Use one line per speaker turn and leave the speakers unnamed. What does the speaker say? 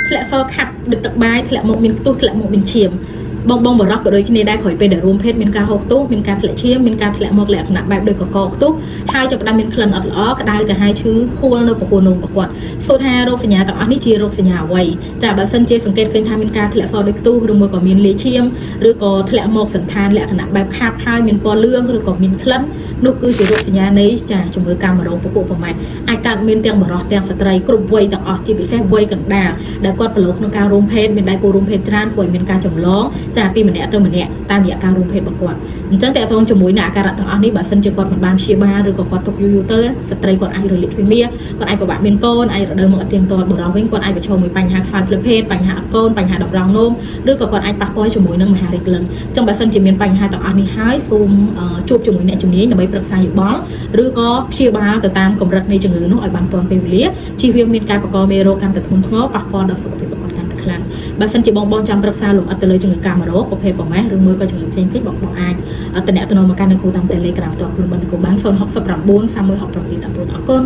ធ្លាក់ for ខាប់ដឹកទឹកបាយធ្លាក់មកមានខ្ទុះធ្លាក់មកមានឈាមបងបរោះក៏ដូចគ្នាដែរក្រោយពេលដែលរួមភេទមានការហូបខ្ទុះមានការធ្លាក់ឈាមមានការធ្លាក់មកលក្ខណៈបែបដូចកកខ្ទុះហើយចាប់ផ្ដើមមានក្លិនអត់ល្អក្តៅកាហាយឈឺហួលនៅពហុនំរបស់គាត់សួរថារោគសញ្ញាទាំងអស់នេះជារោគសញ្ញាអ្វីចាបើសិនជាសង្កេតឃើញថាមានការធ្លាក់ for ដូចខ្ទុះឬមួយក៏មានលាឈាមឬក៏ធ្លាក់មកសន្តានលក្ខណៈបែបខាប់ហើយមានពណ៌លឿងឬក៏មានក្លិននោះគឺជារោគសញ្ញានៃចាជំងឺកាមរោគពពុះប្រមាថអាចកើតមានទាំងបរោះទាំងស្ត្រីគ្រប់វ័យទាំងអស់ជាពិសេសវ័យកណ្ដាលដែលគាត់ប្រឡូកក្នុងការរួមភេទមានដៃគូរួមភេទច្រើនព្រោះមានការចម្លងចាពីម្នាក់ទៅម្នាក់តាមរយៈការរួមភេទរបស់គាត់អញ្ចឹងតើតើជាមួយនឹងអាការៈទាំងអស់នេះបើសិនជាគាត់មិនបានព្យាបាលឬក៏គាត់ទុកយូរទៅស្ត្រីគាត់អាចរលាកទ្វេមាគាត់អាចពិបាកមានកូនអាចរដូវមកអត់ទៀងទាត់បរោះវិញគាត់អាចប្រឈមមួយបញ្ហាខ្សោយភ្លើភេទបញ្ហាអត់កូនបញ្ហាដប់រងនោមឬក៏គាត់អាចប៉ះពាល់ជាមួយនឹងមហារីកលឹងអញ្ចឹងបើសិនជាមានបញ្ហាទាំងអស់នេះហើយសូមជួបជាមួយអ្នកជំនាញដើម្បីប្រឹក្សាយោបល់ឬក៏ព្យាបាលទៅតាមកម្រិតនៃជំងឺនោះឲ្យបានទាន់ពេលវេលាជៀសវាងមានការបង្កមេរោគកាន់តែធ្ងន់ធ្ងរប៉ះពាល់ដល់សុខភាពរបស់គាត់កាន់តែខ្លាំងបើសិនជាបងចង់ប្រឹក្សាលំអិតទៅលើជំងឺកាមរោគប្រភេទប្រមាសឬមួយក៏ជំងឺផ្សេងៗបងអាចតំណែងមកកាន់នឹងគ្រូតាម Telegram ផ្ទាល់ខ្លួនរបស់គ្រូបាន069 3167 14អរគុណ